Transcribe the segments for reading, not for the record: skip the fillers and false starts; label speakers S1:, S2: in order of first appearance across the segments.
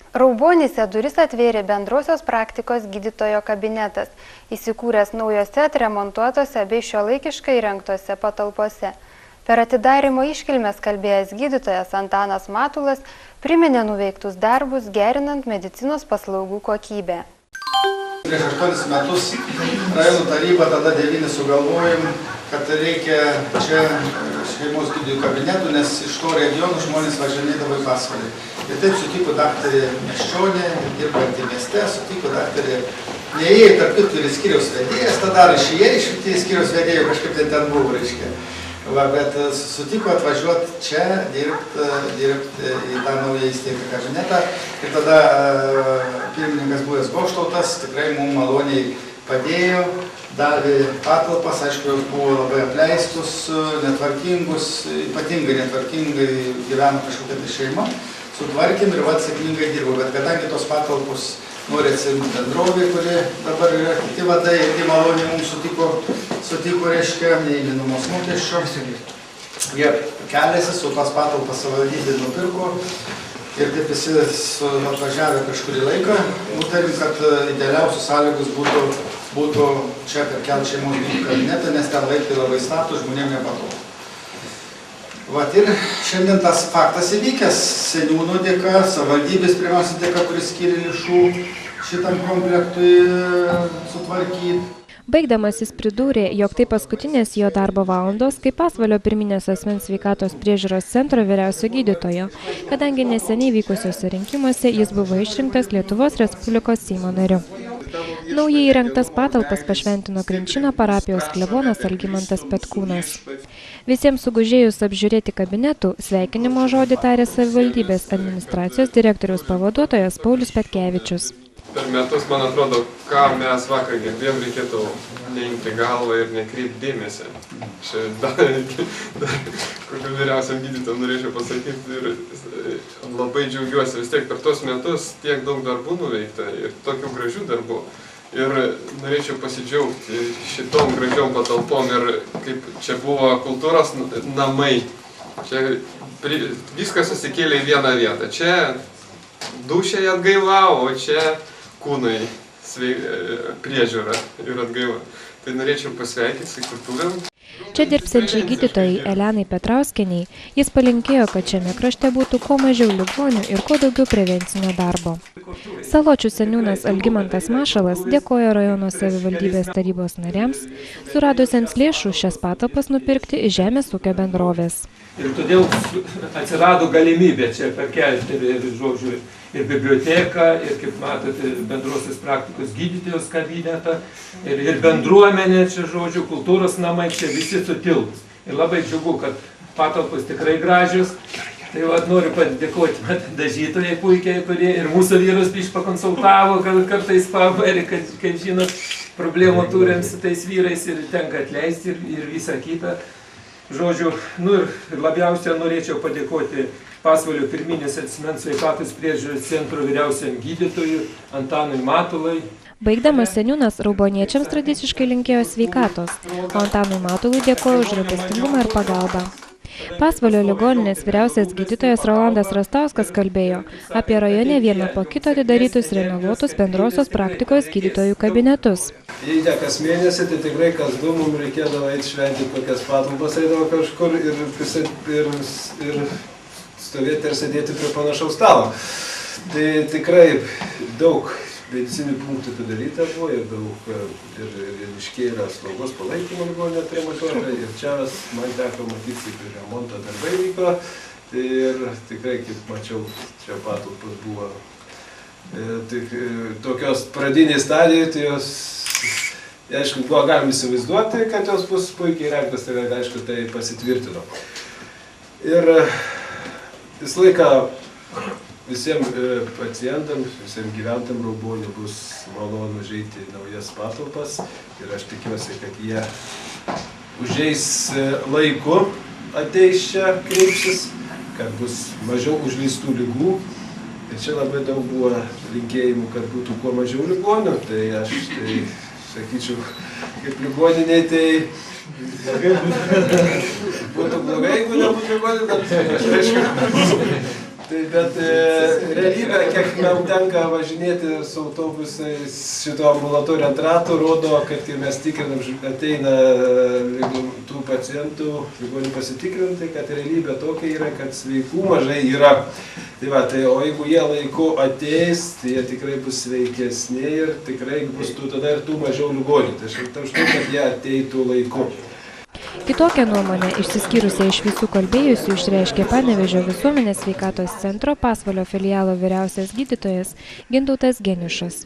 S1: Raubonyse duris atvėrė bendrosios praktikos gydytojo kabinetas, įsikūręs naujose atremontuotose bei šiuolaikiškai įrengtose patalpose. Per atidarymo iškilmes kalbėjęs gydytojas Antanas Matulas priminė nuveiktus darbus, gerinant medicinos paslaugų kokybę.
S2: Prieš 8 metus rajonų taryba tada 9 sugalvojom, kad reikia čia šeimos gydytojų kabinetų, nes iš to regionų žmonės važinėdavo į Pasvalį. Ir taip sutiko daktarė Meščionė, dirbantį mieste, sutiko daktarė neįėjo, tarp kitų ir skyriaus vedėjas, tada dar išėjo iš skyriaus vedėjų, kažkaip ten buvo, reiškia. Bet sutiko atvažiuoti čia, dirbti į tą naują įsteigtą kabinetą. Ir tada pirmininkas buvęs Goštautas tikrai mums maloniai padėjo, davė patalpas, aišku, jos buvo labai apleistus, netvarkingus, ypatingai netvarkingai gyveno kažkokia šeima. Sutvarkėm ir sėkmingai dirbo, bet kadangi tos patalpos nori atsiimti bendrovė, kuri dabar yra kiti vadai, irgi maloniai mums sutiko reiškia, neįmė nuomos mokesčio. Jie keliasi, su tas patalpas savivaldybė nupirko ir taip visi atvažiavę kažkurį laiką, nutarėm, kad idealiausios sąlygos būtų čia perkelti šeimos gydytojų kabinetą, nes ten laiptai labai status, žmonėm nepatogu. Vat ir šiandien tas faktas įvykęs seniūno dėka, savivaldybės pirmiausia dėka, kuris skyrė lėšų šitam komplektui sutvarkyti.
S3: Baigdamas jis pridūrė, jog tai paskutinės jo darbo valandos kaip Pasvalio pirminės asmens sveikatos priežiūros centro vyriausio gydytojo, kadangi neseniai vykusiuose rinkimuose jis buvo išrinktas Lietuvos Respublikos Seimo nariu. Naujai įrengtas patalpas pašventino Krinčino parapijos klebonas Algimantas Petkūnas. Visiems sugužėjus apžiūrėti kabinetų, sveikinimo žodį tarė savivaldybės administracijos direktoriaus pavaduotojas Paulius Petkevičius.
S4: Per metus, man atrodo, ką mes vakar girdėjom, reikėtų neimti galvą ir nekreipti dėmesį. Čia dar kokiu vyriausiam gydytojam norėčiau pasakyti ir labai džiaugiuosi. Vis tiek per tos metus tiek daug darbų nuveikta ir tokių gražių darbų. Ir norėčiau pasidžiaugti šitom gražiom patalpom ir kaip čia buvo kultūros namai. Čia viskas susikėlė į vieną vietą. Čia dušiai atgailavo, o čia kūnai priežiūra ir atgaiva. Tai norėčiau pasveikinti su kultūram.
S3: Čia dirbsiančiai gydytojai Elenai Petrauskienei jis palinkėjo, kad šiame krašte būtų kuo mažiau ligonių ir kuo daugiau prevencinio darbo. Saločių seniūnas Algimantas Mašalas dėkojo rajono savivaldybės tarybos nariams, suradusiems lėšų šias patalpas nupirkti iš žemės ūkio bendrovės.
S5: Ir todėl atsirado galimybė čia perkelti ir biblioteką, ir, kaip matote, bendrosios praktikos gydytojos kabinetą, ir bendruomenė čia, kultūros namai, čia visi sutilps. Ir labai džiugu, kad patalpos tikrai gražios. Tai noriu padėkoti dažytojai puikiai, kurie ir mūsų vyrus biškai pakonsultavo, kad kartais pabarė, kad žinot, problemų turim su tais vyrais ir tenka atleisti ir visą kitą. Žodžiu, ir labiausiai norėčiau padėkoti Pasvalio pirminės asmens sveikatos priežiūros centro vyriausiam gydytojui Antanui Matulai.
S3: Baigdamas seniūnas rauboniečiams tradiciškai linkėjo sveikatos, o Antanui Matului dėkojo už rūpestingumą ir pagalbą. Pasvalio ligoninės vyriausias gydytojas Rolandas Rastauskas kalbėjo apie rajone vieną po kito atidarytus renovuotus bendrosios praktikos gydytojų kabinetus.
S6: Jei ne kas mėnesį, tai tikrai kas du mums reikėdavo eiti šventyti kokias patalpas, eidavo kažkur ir stovėti ir sėdėti prie panašaus stalo. Tai tikrai daug medicinių punktų padaryta buvo ir daug ir iškėlė slaugos palaikymo ligoninė remontuota ir čia man teko matyti, kaip remonto darbai vyko ir tikrai, kaip mačiau, čia patalpos buvo tokios pradinės stadijos, tai jos, aišku, buvo galima įsivaizduoti, kad jos bus puikiai įrengtos, tai aišku, tai pasitvirtino. Ir visą laiką visiems pacientams, visiems gyventam Raubonių bus malonu užeiti į naujas patalpas ir aš tikiuosi, kad jie užeis laiku, ateis čia, kreipsis, kad bus mažiau užleistų ligų. Ir čia labai daug buvo linkėjimų, kad būtų kuo mažiau ligonių, tai aš sakyčiau, kaip ligoniniai, tai būtų blogai, jeigu nebūtų ligonių, bet aš aišku. Tai bet realybė, kiek man tenka važinėti su autobusais šito ambulatorijų ant ratų, rodo, kad kai mes tikrinam, ateina tų pacientų, ligonių pasitikrinti, kad realybė tokia yra, kad sveikų mažai yra. Tai va, tai, o jeigu jie laiku ateis, tai jie tikrai bus sveikesni ir tikrai bus tada ir tų mažiau ligonių. Tai aš tai, kad jie ateitų laiku.
S3: Kitokią nuomonę išsiskyrusią iš visų kalbėjusių išreiškė Panevėžio visuomenės sveikatos centro Pasvalio filialo vyriausias gydytojas Gintautas Geniušas.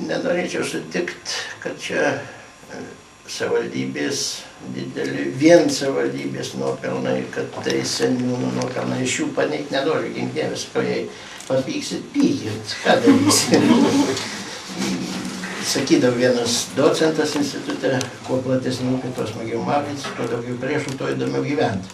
S7: Nenorėčiau sutikti, kad čia savivaldybės vien savivaldybės nuopelnai, kad tai seniūnų nuopelnai. Iš jų paneigti nenoriu, ginkdėvis, ko jei papyksit, pykit, ką darysit. Sakydavo vienas docentas institute, kuo platesnį ūkį, tuo smagiau matytis, kuo daugiau priešų, tuo įdomiau gyventi.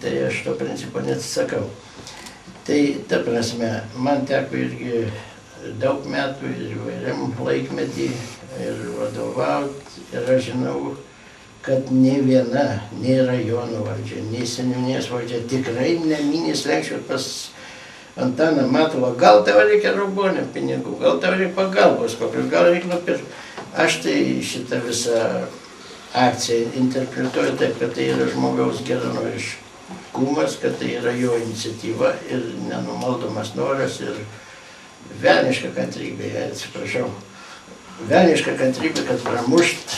S7: Tai aš to principo neatsisakau. Tai ta prasme, man teko irgi daug metų ir įvairiam laikmetį ir vadovauti. Ir aš žinau, kad ne viena, nei rajono valdžia, nei seniūnijos valdžia tikrai neminės lenkščių pas Antaną Matulą, gal tau reikia raubonio pinigų, gal tau reikia pagalbos kokios, gal reikia nupirkti. Aš tai šitą visą akciją interpretuoju taip, kad tai yra žmogaus geranoriškumas, kad tai yra jo iniciatyva ir nenumaldomas noras ir velniška kantrybė, atsiprašau, velniška kantrybė, kad pramušt,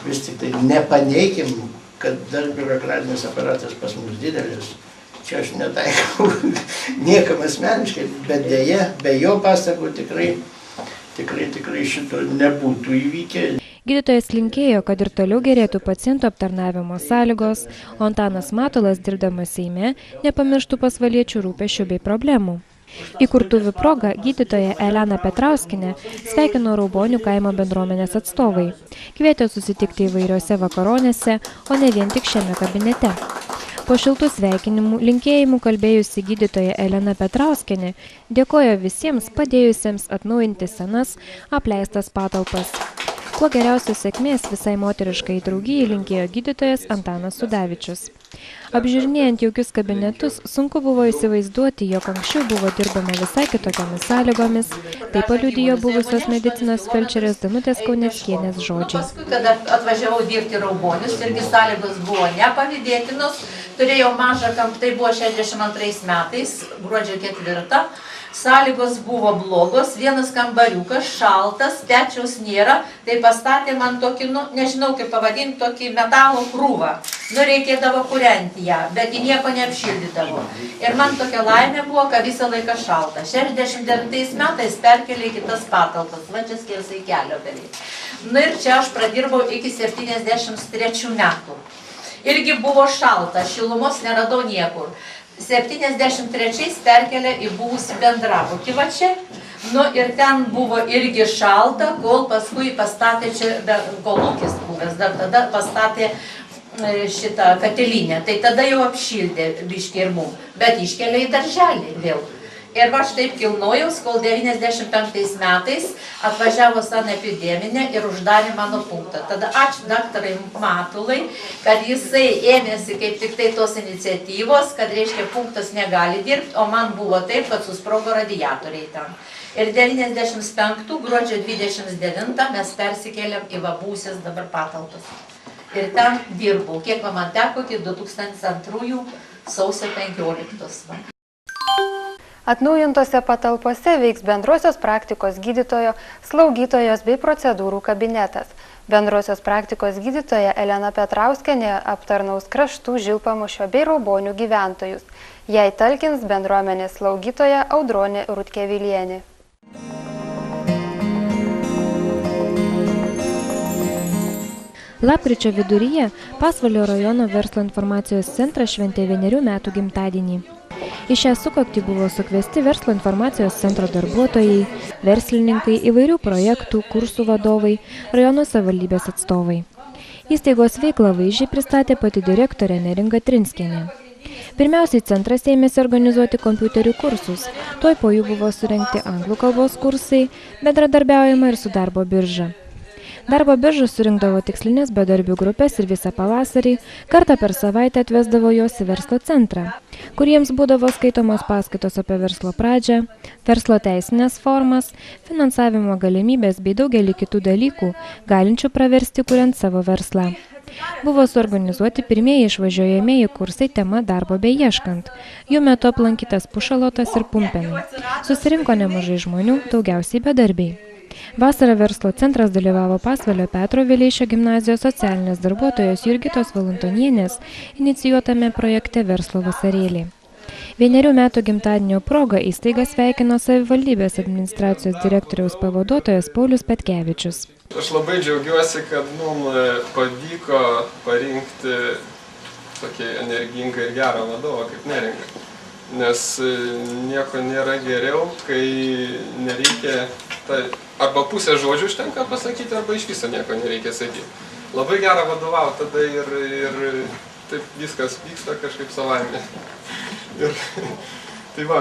S7: vis tik tai nepaneikim, kad dar biurokratinis aparatas pas mus didelis. Čia aš netaikau niekam asmeniškai, bet dėja, be jo pastangų tikrai šito nebūtų įvykę.
S3: Gydytojas linkėjo, kad ir toliau gerėtų pacientų aptarnavimo sąlygos, o Antanas Matulas, dirbdamas Seime, nepamirštų pasvaliečių rūpesčių bei problemų. Įkurtuvių proga gydytoja Elena Petrauskinė sveikino Raubonių kaimo bendruomenės atstovai. Kvietė susitikti įvairiose vakaronėse, o ne vien tik šiame kabinete. Po šiltų sveikinimų, linkėjimų kalbėjusi gydytoja Elena Petrauskinė dėkojo visiems padėjusiems atnaujinti senas, apleistas patalpas. Kuo geriausios sėkmės visai moteriškai draugijai linkėjo gydytojas Antanas Sudavičius. Apžiūrinėjant jaukius kabinetus, sunku buvo įsivaizduoti, jog anksčiau buvo dirbama visai kitokiamis sąlygomis, tai paliudijo buvusios medicinos felčerės Danutės Kauneckienės žodžiai.
S8: Paskui, kada atvažiavau dirbti Raubonius, irgi sąlygos buvo nepavydėtinos, turėjau mažą kampą, tai buvo 62 metais, gruodžio 4. Sąlygos buvo blogos, vienas kambariukas, šaltas, pečiaus nėra, tai pastatė man tokį, nežinau kaip pavadinti, tokį metalo krūvą. Reikėdavo kūrenti ją, bet ji nieko neapšildydavo. Ir man tokia laimė buvo, kad visą laiką šalta. 69 metais perkelė į kitas patalpas, va čia skersai kelio beveik. Ir čia aš pradirbau iki 73 metų. Irgi buvo šalta, šilumos neradau niekur. 73 perkelė į buvusį bendrabutį va čia. Ir ten buvo irgi šalta, kol paskui pastatė čia, kolūkis buvęs, dar tada pastatė šitą katilinę. Tai tada jau apšildė biškį ir mum, bet iškelia į darželį vėl. Ir aš taip kilnojaus, kol 95 metais atvažiavo sanepideminė ir uždarė mano punktą. Tada ačiū daktarai Matulai, kad jisai ėmėsi kaip tik tai tos iniciatyvos, kad reiškia punktas negali dirbti, o man buvo taip, kad susprogo radiatoriai ten. Ir 95 gruodžio 29 mes persikėlėm į buvusias dabar patalpas. Ir ten dirbau, kiek man teko, iki 2002 sausio 15.
S1: Atnaujintose patalpose veiks bendrosios praktikos gydytojo, slaugytojos bei procedūrų kabinetas. Bendrosios praktikos gydytoja Elena Petrauskinė aptarnaus Kraštų, Žilpamušio bei Raubonių gyventojus. Jai talkins bendruomenės slaugytoja Audronė Rutkevielienė.
S3: Lapkričio viduryje Pasvalio rajono verslo informacijos centras šventė 1 metų gimtadienį. Į šią sukaktį buvo sukviesti verslo informacijos centro darbuotojai, verslininkai, įvairių projektų, kursų vadovai, rajono savivaldybės atstovai. Įstaigos veiklą vaizdžiai pristatė pati direktorė Neringa Trinskienė. Pirmiausiai centras ėmėsi organizuoti kompiuterių kursus, tuoj po jų buvo surengti anglų kalbos kursai, bendradarbiaujama ir su darbo birža. Darbo birža surinkdavo tikslinės bedarbių grupės ir visą pavasarį kartą per savaitę atvesdavo juos į verslo centrą, kuriems būdavo skaitomos paskaitos apie verslo pradžią, verslo teisinės formas, finansavimo galimybės bei daugelį kitų dalykų, galinčių praversti kuriant savo verslą. Buvo suorganizuoti pirmieji išvažiuojamieji kursai tema darbo beieškant. Jų metu aplankytas Pušalotas ir Pumpėnai. Susirinko nemažai žmonių, daugiausiai bedarbiai. Vasarą verslo centras dalyvavo Pasvalio Petro Vileišio gimnazijos socialinės darbuotojos Jurgitos Valantonienės inicijuotame projekte Verslo vasarėlį. 1 metų gimtadienio proga įstaigą sveikino savivaldybės administracijos direktoriaus pavaduotojas Paulius Petkevičius.
S4: Aš labai džiaugiuosi, kad mums pavyko parinkti tokį energingą ir gerą vadovą kaip Neringa. Nes nieko nėra geriau, kai nereikia, arba pusę žodžių užtenka pasakyti, arba iš viso nieko nereikia sakyti. Labai gerą vadovauti tada ir taip viskas vyksta kažkaip savaime. Tai va,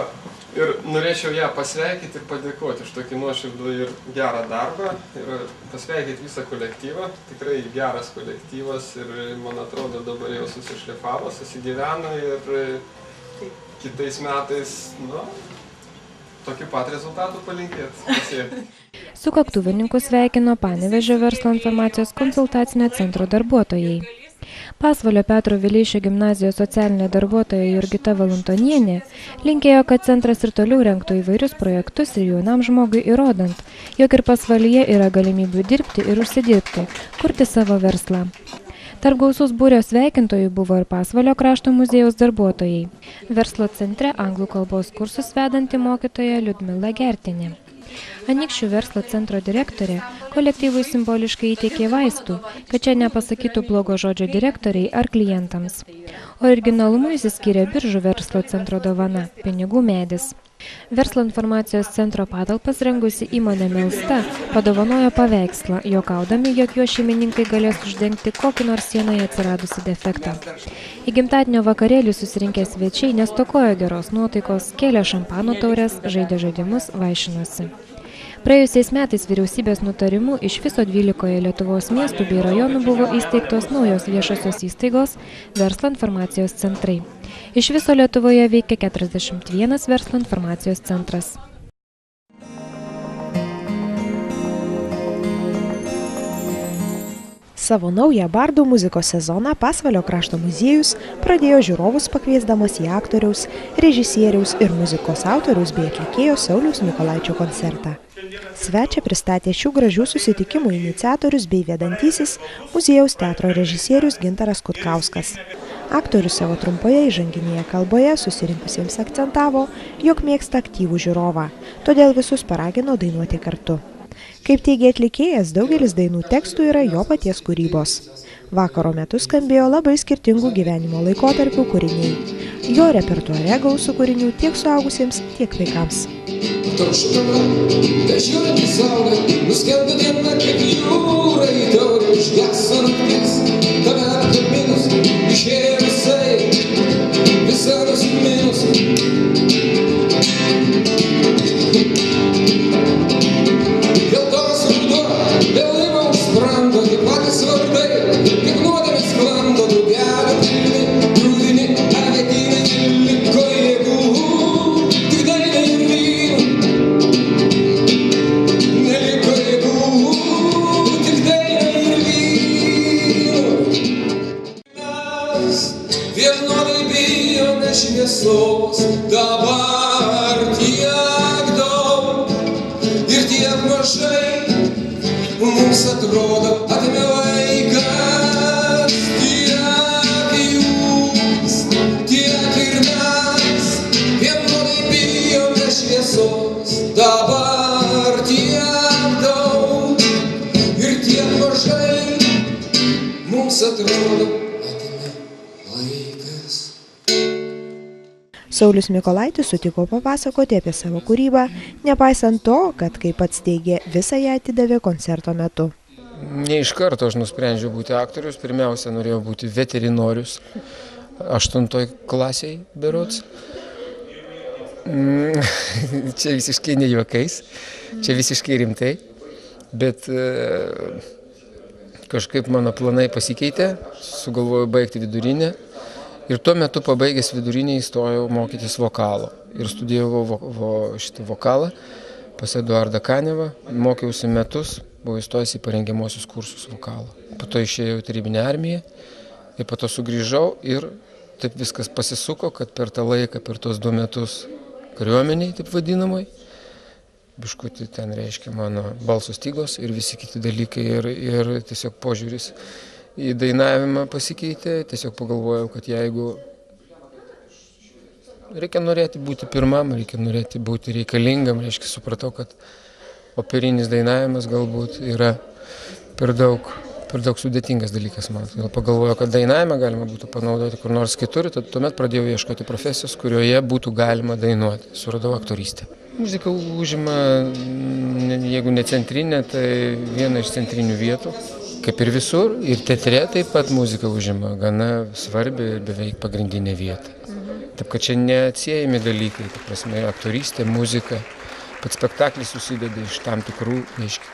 S4: ir norėčiau ją pasveikinti ir padėkoti už tokį nuoširdų ir gerą darbą ir pasveikinti visą kolektyvą. Tikrai geras kolektyvas ir, man atrodo, dabar jau susišlifavo, susigyveno ir kitais metais, tokį pat rezultatų palinkėti.
S3: Sukaktuvininkus sveikino Panevėžio verslo informacijos konsultacinio centro darbuotojai. Pasvalio Petro Vileišio gimnazijos socialinė darbuotoja Jurgita Valantonienė linkėjo, kad centras ir toliau rengtų įvairius projektus ir jaunam žmogui įrodant, jog ir Pasvalyje yra galimybių dirbti ir užsidirbti, kurti savo verslą. Tarp gausus būrio sveikintojų buvo ir Pasvalio krašto muziejaus darbuotojai. Verslo centre anglų kalbos kursus vedanti mokytoja Liudmila Gertinė. Anykščių verslo centro direktorė kolektyvui simboliškai įteikė vaistų, kad čia nepasakytų blogo žodžio direktoriai ar klientams. Originalumu išsiskyrė Biržų verslo centro dovana – pinigų medis. Verslo informacijos centro patalpas rengusi įmonė Melsta padovanojo paveikslą, juokaudami, jog jo šeimininkai galės uždengti kokį nors sienoje atsiradusį defektą. Į gimtadienio vakarėlį susirinkę svečiai nestokojo geros nuotaikos, kėlė šampano taures, žaidė žaidimus, vaišinosi. Praėjusiais metais vyriausybės nutarimu iš viso 12 Lietuvos miestų bei rajonų buvo įsteigtos naujos viešosios įstaigos verslo informacijos centrai. Iš viso Lietuvoje veikia 41 verslo informacijos centras.
S9: Savo naują bardų muzikos sezoną Pasvalio krašto muziejus pradėjo žiūrovus pakviesdamas į aktoriaus, režisieriaus ir muzikos autoriaus bei atlikėjo Sauliaus Mykolaičio koncertą. Svečią pristatė šių gražių susitikimų iniciatorius bei vedantysis muziejaus teatro režisierius Gintaras Kutkauskas. Aktorius savo trumpoje įžanginėje kalboje susirinkusiems akcentavo, jog mėgsta aktyvų žiūrovą, todėl visus paragino dainuoti kartu. Kaip teigia atlikėjas, daugelis dainų tekstų yra jo paties kūrybos. Vakaro metu skambėjo labai skirtingų gyvenimo laikotarpių kūriniai. Jo repertuare gausų kūrinių tiek suaugusiems, tiek vaikams.
S10: Dabar tiek daug ir tiek mažai mums atrodo atėmė laikas. Tiek jūs, tiek ir mes vienodai bijome šviesos. Dabar tiek daug ir tiek mažai mums atrodo atėmė laikas.
S9: Saulius Mykolaitis sutiko papasakoti apie savo kūrybą, nepaisant to, kad, kaip pats teigė, visą ją atidavė koncerto metu.
S11: Ne iš karto aš nusprendžiau būti aktorius, pirmiausia norėjau būti veterinorius, 8 klasiai berods. Čia visiškai ne juokais, čia visiškai rimtai, bet kažkaip mano planai pasikeitė, sugalvojau baigti vidurinę ir tuo metu pabaigęs vidurinę įstojau mokytis vokalo ir studijavau šitą vokalą pas Eduardą Kanevą, mokiausi metus, buvau įstojęs į parengiamuosius kursus vokalo. Po to išėjau į tarybinę armiją ir po to sugrįžau ir taip viskas pasisuko, kad per tą laiką, per tos 2 metus kariuomeniai, taip vadinamai, biškutį ten reiškia mano balso stygos ir visi kiti dalykai ir tiesiog požiūris į dainavimą pasikeitė. Tiesiog pagalvojau, kad jeigu reikia norėti būti pirmam, reikia norėti būti reikalingam, reiškia supratau, kad operinis dainavimas galbūt yra per daug sudėtingas dalykas man. Pagalvojau, kad dainavimą galima būtų panaudoti kur nors kitur, tad tuomet pradėjau ieškoti profesijos, kurioje būtų galima dainuoti. Suradau aktorystę. Muzika užima, jeigu ne centrinė, tai viena iš centrinių vietų. Kaip ir visur, ir teatre taip pat muzika užima gana svarbi ir beveik pagrindinė vieta. Taip, kad čia neatsiejami dalykai, ta prasme, aktorystė, muzika. Pats spektaklis susideda iš tam tikrų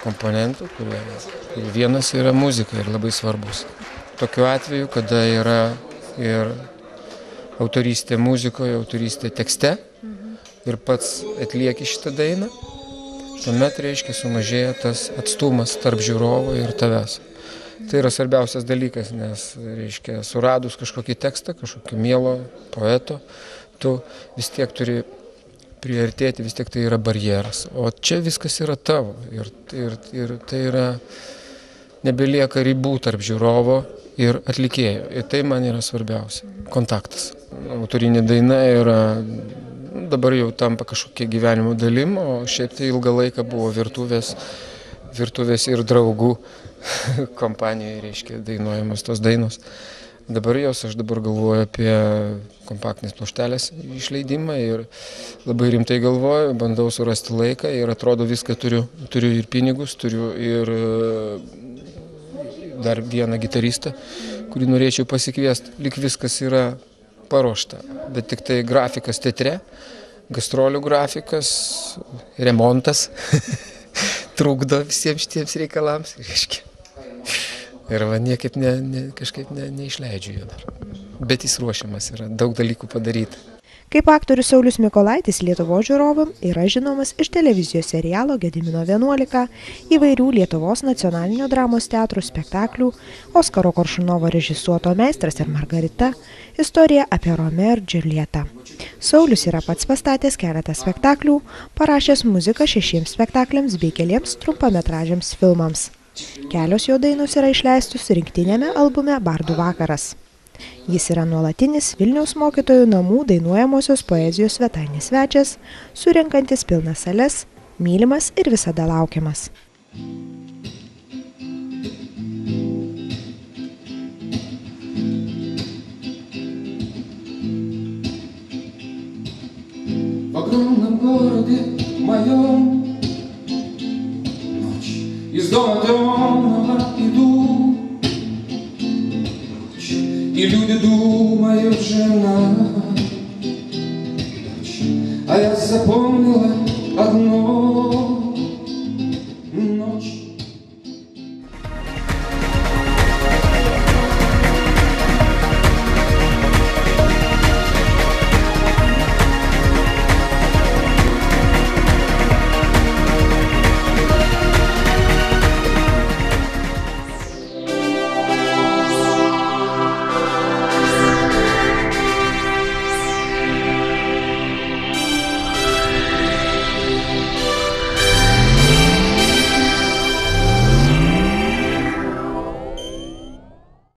S11: komponentų, kurie vienas yra muzika ir labai svarbus. Tokiu atveju, kada yra ir autorystė muzikoje, autorystė tekste ir pats atlieki šitą dainą, tuomet, reiškia, sumažėja tas atstumas tarp žiūrovo ir tavęs. Tai yra svarbiausias dalykas, nes, reiškia, suradus kažkokį tekstą, kažkokio mielo poeto, tu vis tiek turi priartėti, vis tiek tai yra barjeras. O čia viskas yra tavo ir tai yra, nebelieka ribų tarp žiūrovo ir atlikėjo. Ir tai man yra svarbiausia. Kontaktas. Autorinė daina yra, dabar jau tampa kažkokia gyvenimo dalim, o šiaip tai ilgą laiką buvo virtuvės ir draugų kompanijoje, reiškia, dainuojamos tos dainos. Dabar aš galvoju apie kompaktinės plokštelės išleidimą ir labai rimtai galvoju, bandau surasti laiką ir atrodo viską turiu ir pinigus, turiu ir dar vieną gitaristą, kurį norėčiau pasikviesti. Lyg viskas yra paruošta, bet tik tai grafikas teatre, gastrolių grafikas, remontas trukdo visiems šitiems reikalams, reiškia. Ir va niekaip kažkaip neišleidžiu jo dar. Bet jis ruošiamas yra, daug dalykų padaryti.
S9: Kaip aktorius Saulius Mykolaitis Lietuvos žiūrovam yra žinomas iš televizijos serialo Gedimino 11, įvairių Lietuvos nacionalinio dramos teatrų spektaklių, Oskaro Koršunovo režisuoto Meistras ir Margarita, istorija apie Romeo ir Džiuljetą. Saulius yra pats pastatęs keletą spektaklių, parašęs muziką 6 spektakliams bei keliems trumpametražiams filmams. Kelios jo dainos yra išleistus rinktinėme albume Bardų vakaras. Jis yra nuolatinis Vilniaus mokytojų namų dainuojamosios poezijos svetainės svečias, surenkantis pilnas sales, mylimas ir visada laukiamas.
S10: В огромном городе моем из дома темного иду, и люди думают, жена, а я запомнила одно.